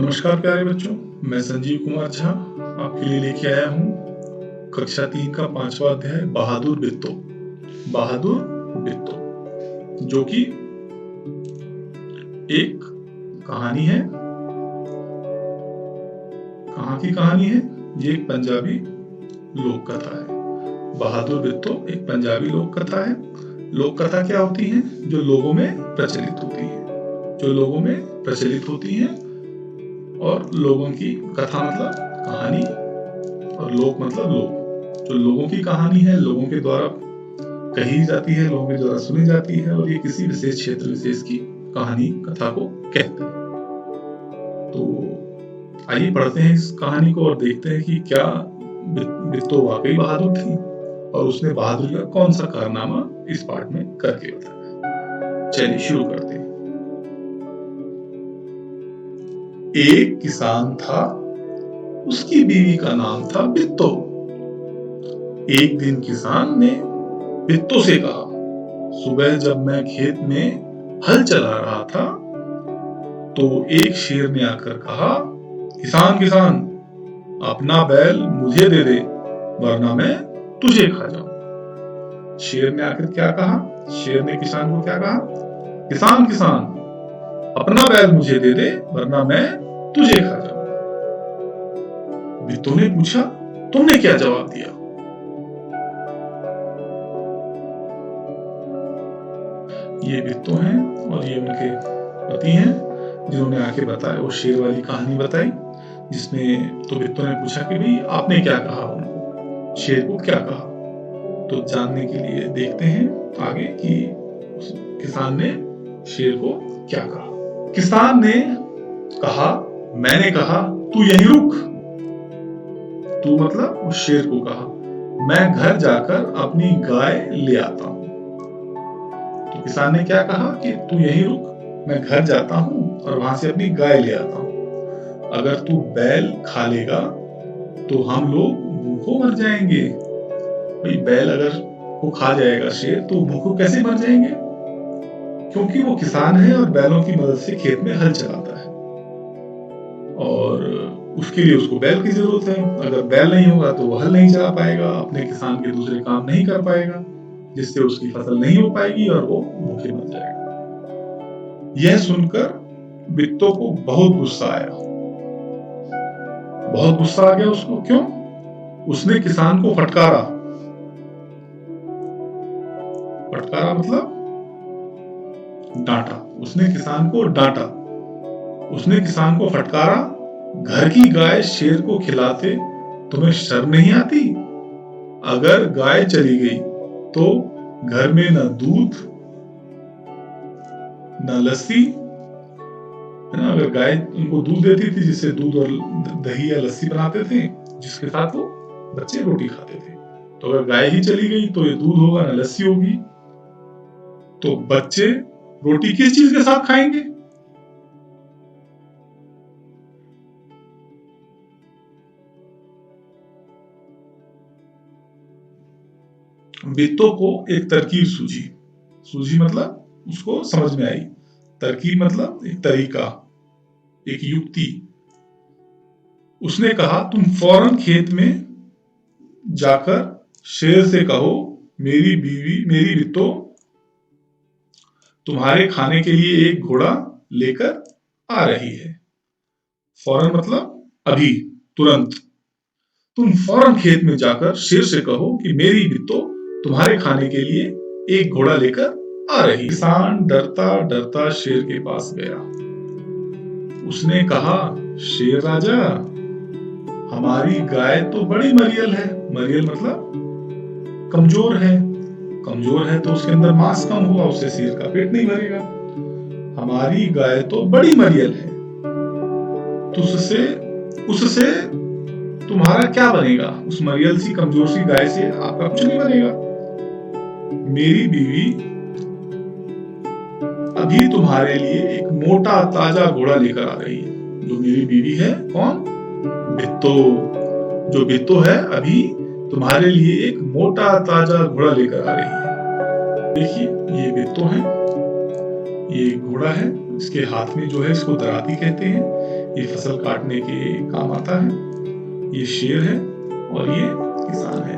नमस्कार प्यारे बच्चों, मैं संजीव कुमार झा आपके लिए लेके आया हूँ कक्षा 3 का 5वां अध्याय बहादुर बित्तो। बहादुर बित्तो जो कि एक कहानी है। कहाँ की कहानी है? ये एक पंजाबी लोक कथा है। बहादुर बित्तो एक पंजाबी लोक कथा है। लोक कथा क्या होती है? जो लोगों में प्रचलित होती है, और लोगों की कथा मतलब कहानी, और लोक मतलब लोग। जो लोगों की कहानी है, लोगों के द्वारा कही जाती है, लोगों के द्वारा सुनी जाती है, और ये किसी विशेष क्षेत्र विशेष की कहानी कथा को कहते हैं। तो आइए पढ़ते हैं इस कहानी को और देखते हैं कि क्या बित्तो वाकई बहादुर थी और उसने बहादुरी का कौन सा कारनामा इस पाठ में करके बताया। चलिए शुरू करते हैं। एक किसान था, उसकी बीवी का नाम था बित्तो। एक दिन किसान ने बित्तो से कहा, सुबह जब मैं खेत में हल चला रहा था तो एक शेर ने आकर कहा, किसान किसान, अपना बैल मुझे दे दे वरना मैं तुझे खा जाऊं। शेर ने आकर क्या कहा? शेर ने किसान को क्या कहा? किसान किसान, अपना बैल मुझे दे दे वरना मैं तुझे खा जाऊं। बित्तो ने पूछा, तुमने क्या जवाब दिया? ये बित्तो हैं और ये उनके पति हैं जिन्होंने आके बताया, वो शेर वाली कहानी बताई, जिसमें तो बित्तो ने पूछा कि भाई आपने क्या कहा उनको, शेर को क्या कहा। तो जानने के लिए देखते हैं आगे कि उस किसान ने शेर को क्या कहा। किसान ने कहा, मैंने कहा तू यहीं रुक। तू मतलब उस शेर को कहा, मैं घर जाकर अपनी गाय ले आता हूं। तो किसान ने क्या कहा कि तू यहीं रुक, मैं घर जाता हूं और वहां से अपनी गाय ले आता हूं। अगर तू बैल खा लेगा तो हम लोग भूखों मर जाएंगे। भाई बैल अगर वो खा जाएगा शेर तो भूखों कैसे मर जाएंगे? क्योंकि वो किसान है और बैलों की मदद से खेत में हल चलाता है और उसके लिए उसको बैल की जरूरत है। अगर बैल नहीं होगा तो वो हल नहीं चला पाएगा, अपने किसान के दूसरे काम नहीं कर पाएगा, जिससे उसकी फसल नहीं हो पाएगी और वो भूखे मर जाएगा। यह सुनकर बित्तो को बहुत गुस्सा आया। बहुत गुस्सा आ गया उसको। क्यों? उसने किसान को फटकारा। फटकारा मतलब डांटा। उसने किसान को डांटा। उसने किसान को फटकारा, घर की गाय शेर को खिलाते तुम्हें शर्म नहीं आती? अगर गाय चली गई तो घर में न दूध न लस्सी, है ना? अगर गाय उनको दूध देती थी जिससे दूध और दही या लस्सी बनाते थे, जिसके साथ वो बच्चे रोटी खाते थे, तो अगर गाय ही चली गई तो ये दूध होगा न लस्सी होगी, तो बच्चे रोटी किस चीज के साथ खाएंगे? बित्तो को एक तरकीब सूझी। सूझी मतलब उसको समझ में आई। तरकीब मतलब एक तरीका, एक युक्ति। उसने कहा, तुम फौरन खेत में जाकर शेर से कहो, मेरी बित्तो तुम्हारे खाने के लिए एक घोड़ा लेकर आ रही है। फौरन मतलब अभी, तुरंत। तुम फौरन खेत में जाकर शेर से कहो कि मेरी बित्तो तुम्हारे खाने के लिए एक घोड़ा लेकर आ रही। किसान डरता डरता शेर के पास गया। उसने कहा, शेर राजा, हमारी गाय तो बड़ी मरियल है। मरियल मतलब कमजोर है। कमजोर है तो उसके अंदर मांस कम होगा, उससे शेर का पेट नहीं भरेगा। हमारी गाय तो बड़ी मरियल है, उससे तुम्हारा क्या बनेगा? उस मरियल सी कमजोर सी गाय से आपका कुछ नहीं बनेगा। मेरी बीवी अभी तुम्हारे लिए एक मोटा ताजा घोड़ा लेकर आ रही है। जो मेरी बीवी है, कौन? बित्तो। जो बित्तो है अभी तुम्हारे लिए एक मोटा ताजा घोड़ा लेकर आ रही है। देखिए ये बित्तो है, ये घोड़ा है, इसके हाथ में जो है इसको दराती कहते हैं। ये फसल काटने के काम आता है, ये शेर है और ये किसान है।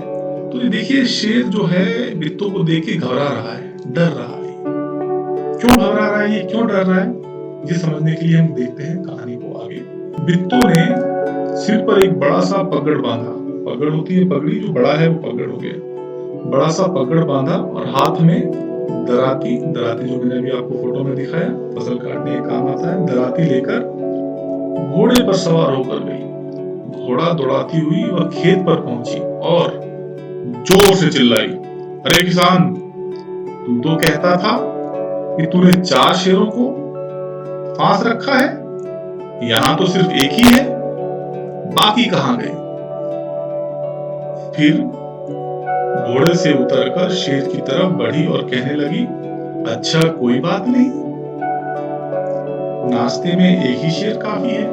तो ये देखिए शेर जो है बिट्टो को देख के घबरा रहा है, डर रहा है। क्यों घबरा रहा है, ये क्यों डर रहा है, ये समझने के लिए हम देखते हैं कहानी को आगे। बिट्टो ने सिर पर एक बड़ा सा पगड़ बांधा, पगड़ होती है पगड़ी, जो बड़ा है वो पगड़ हो गया, बड़ा सा पगड़ बांधा और हाथ में दराती, दराती जो मैंने अभी आपको फोटो में दिखाया फसल काटने के काम आता है, दराती लेकर घोड़े पर सवार होकर गई। घोड़ा दौड़ाती हुई वह खेत पर पहुंची और जोर से चिल्लाई, अरे किसान, तू तो कहता था कि तूने 4 शेरों को फांस रखा है, यहाँ तो सिर्फ एक ही है, बाकी कहाँ गए? फिर घोड़े से उतरकर शेर की तरफ बढ़ी और कहने लगी, अच्छा कोई बात नहीं, नाश्ते में एक ही शेर काफी है।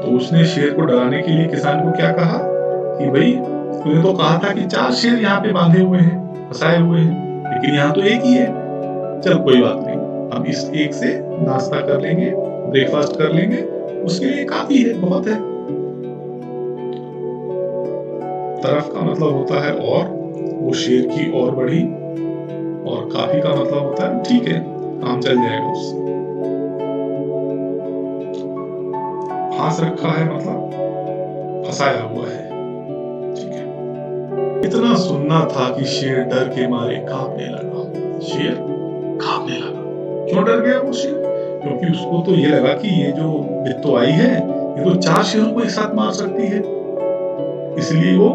तो उसने शेर को डराने के लिए किसान को क्या कहा कि भाई तूने तो कहा था कि 4 शेर यहाँ पे बांधे हुए हैं, फंसाए हुए हैं, लेकिन यहाँ तो एक ही है। चल कोई बात नहीं, हम इस एक से नाश्ता कर लेंगे, ब्रेकफास्ट कर लेंगे, उसके लिए काफी है, बहुत है। तरफ का मतलब होता है और, वो शेर की और बढ़ी, और काफी का मतलब होता है ठीक है, काम चल जाएगा उससे। फांस रखा है मतलब फंसाया हुआ है, ठीक है। इतना सुनना था कि शेर डर के मारे कांपने लगा। शेर कांपने लगा। क्यों डर गया वो शेर? क्योंकि उसको तो ये लगा कि ये जो बिट्टो आई है ये तो 4 शेरों को एक साथ मार सकती है, इसलिए वो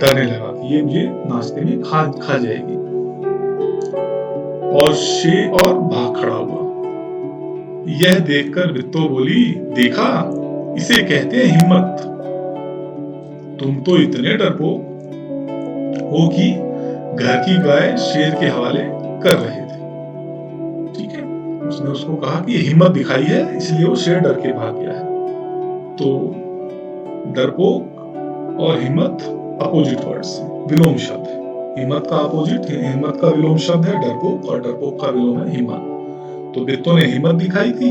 डरने लगा कि ये मुझे नाश्ते में खा जाएगी। और शेर और भाग खड़ा हुआ। यह देखकर बिट्टो बोली, देखा, इसे कहते हैं हिम्मत। तुम तो इतने डरपोक हो कि घर की गाय शेर के हवाले कर रहे थे, ठीक है। उसने उसको कहा कि हिम्मत दिखाई है, इसलिए वो शेर डर के भाग गया है। तो डरपोक और हिम्मत अपोजिट वर्ड्स हैं, विलोम शब्द है। हिम्मत का अपोजिट, हिम्मत का विलोम शब्द है डरपोक, और डरपोक का विलोम है हिम्मत। तो बिट्टो ने हिम्मत दिखाई थी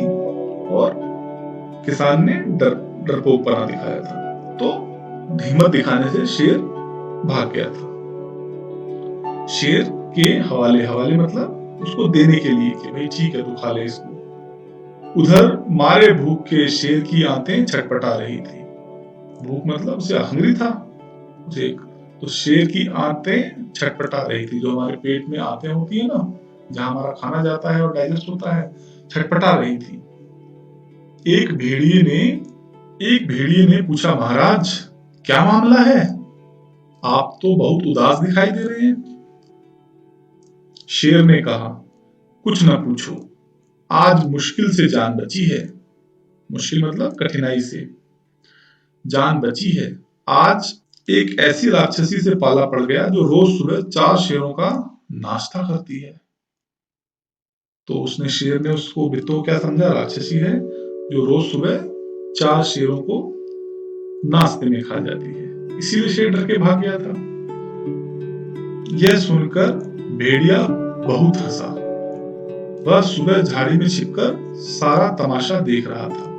और किसान ने डरपोकपना दिखाया था। तो हिम्मत दिखाने से शेर भाग गया था। शेर के हवाले, हवाले मतलब उसको देने के लिए कि भाई ठीक है तू खा ले इसको। उधर मारे भूख के शेर की आंतें छटपटा रही थी। भूख मतलब उसे हंगरी था उसे, तो शेर की आंतें छटपटा रही थी। जो हमारे पेट में आंतें होती है ना, जहां हमारा खाना जाता है और डाइजेस्ट होता है, छटपटा रही थी। एक भेड़िए ने पूछा, महाराज क्या मामला है, आप तो बहुत उदास दिखाई दे रहे हैं। शेर ने कहा, कुछ न पूछो, आज मुश्किल से जान बची है। मुश्किल मतलब कठिनाई से जान बची है। आज एक ऐसी राक्षसी से पाला पड़ गया जो रोज सुबह 4 शेरों का नाश्ता करती है। तो उसने, शेर ने उसको बिट्टो क्या समझा, राक्षसी है जो रोज सुबह 4 शेरों को नाश्ते में खा जाती है, इसीलिए शेर डर के भाग गया था। यह सुनकर भेड़िया बहुत हंसा। वह सुबह झाड़ी में छिपकर सारा तमाशा देख रहा था।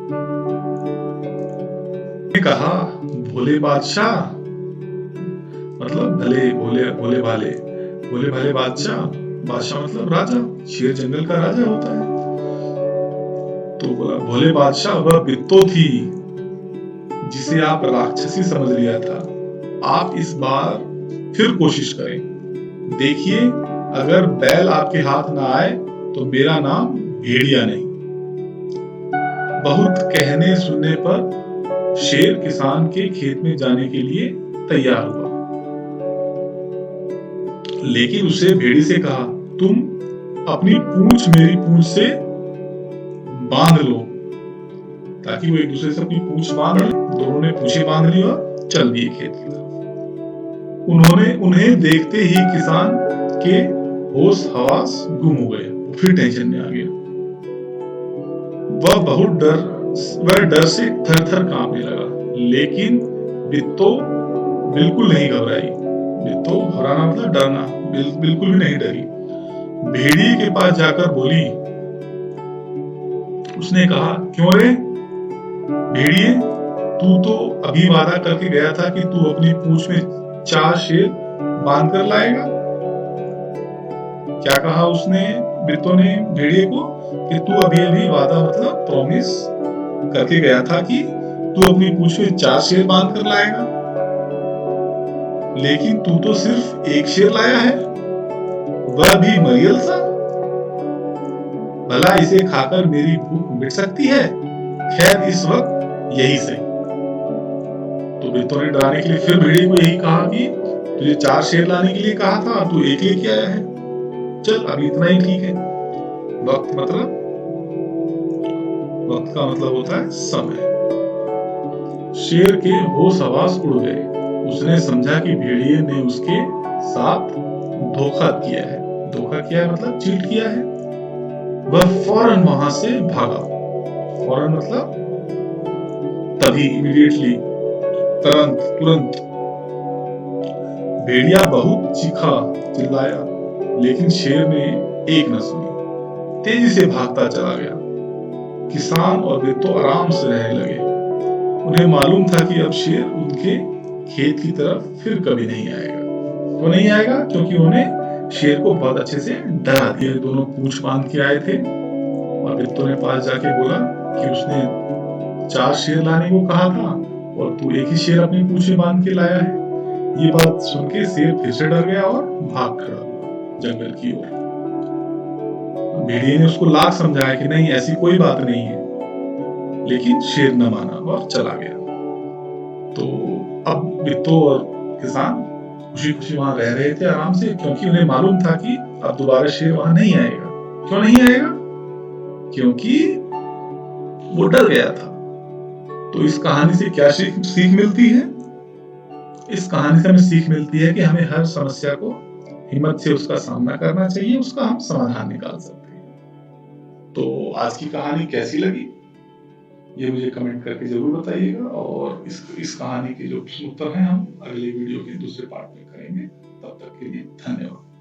कहा, भोले बादशाह मतलब भले भोले भोले भाले, भोले भाले बादशाह, बादशाह मतलब राजा, शेर जंगल का राजा होता है। तो बोला, भोले बादशाह, वह बिट्टो थी जिसे आप राक्षसी समझ लिया था। आप इस बार फिर कोशिश करें, देखिए अगर बैल आपके हाथ ना आए तो मेरा नाम भेड़िया नहीं। बहुत कहने सुनने पर शेर किसान के खेत में जाने के लिए तैयार हुआ, लेकिन उसे भेड़ी से कहा, तुम अपनी पूंछ मेरी पूंछ से बांध लो, ताकि वो एक दूसरे से अपनी पूंछ बांध ले। दोनों ने पूंछें बांध ली और चल दिए खेत की तरफ। उन्हें देखते ही किसान के होश हवास गुम हो गए, फिर टेंशन में आ गया। वह डर से थर-थर कांपने लगा, लेकिन बिट्टो बिल्कुल नहीं घबराई। बिट्टो घबराना मतलब डरना, बिल्कुल भी नहीं डरी। भेड़िए के पास जाकर बोली, उसने कहा, क्यों रे, भेड़िए, तू तो अभी वादा करके गया था कि तू अपनी पूंछ में 4 शेर बांध कर लाएगा। क्या कहा उसने, बिट्टो ने भेड़िए को, कि तू अभी अभी वादा मतलब प्रॉमिस करके गया था कि तू अपनी पूंछ में 4 शेर बांध कर लाएगा, लेकिन तू तो सिर्फ 1 शेर लाया है, वह भी मरियल सा। भला इसे खाकर मेरी भूख मिट सकती है? खैर इस वक्त यही सही। तो बिट्टो ने डराने के लिए फिर भेड़िए को यही कहा कि तुझे 4 शेर लाने के लिए कहा था, तू 1 लेके आया है, चल अभी इतना ही ठीक है। वक्त का मतलब होता है समय। शेर के होश हवास उड़ गए। उसने समझा कि भेड़िए ने उसके साथ धोखा किया है। धोखा किया है मतलब चीट किया है। वह फौरन वहां से भागा। फौरन मतलब तभी, इमीडिएटली, तुरंत। भेड़िया बहुत चीखा, चिल्लाया, लेकिन शेर ने एक न सुनी। तेजी से भागता चला गया। किसान और बिट्टो आराम से रहने लगे। उन्हें मालूम था कि अब शेर उनके खेत की तरफ फिर कभी नहीं आएगा। क्यों नहीं आएगा? क्योंकि उन्हें शेर को बहुत अच्छे से डरा दिया। दोनों पूंछ बांध के आए थे और बिट्टो ने पास जाके बोला कि उसने 4 शेर लाने को कहा था और तू 1 ही शेर अपनी पूंछ में बांध के लाया है। ये बात सुन के शेर फिर से डर गया और भाग खड़ा हुआ जंगल की ओर। भेड़िए ने उसको लाख समझाया कि नहीं, ऐसी कोई बात नहीं है, लेकिन शेर न माना और चला गया। तो अब बिट्टो और किसान खुशी खुशी वहां रह रहे थे आराम से, क्योंकि उन्हें मालूम था कि अब दोबारा शेर वहां नहीं आएगा। क्यों नहीं आएगा? क्योंकि वो डर गया था। तो इस कहानी से क्या सीख मिलती है? इस कहानी से हमें सीख मिलती है कि हमें हर समस्या को हिम्मत से उसका सामना करना चाहिए, उसका हम समाधान निकाल सकते हैं। तो आज की कहानी कैसी लगी ये मुझे कमेंट करके जरूर बताइएगा, और इस कहानी के जो उत्तर हैं हम अगले वीडियो के दूसरे पार्ट में करेंगे। तब तक के लिए धन्यवाद।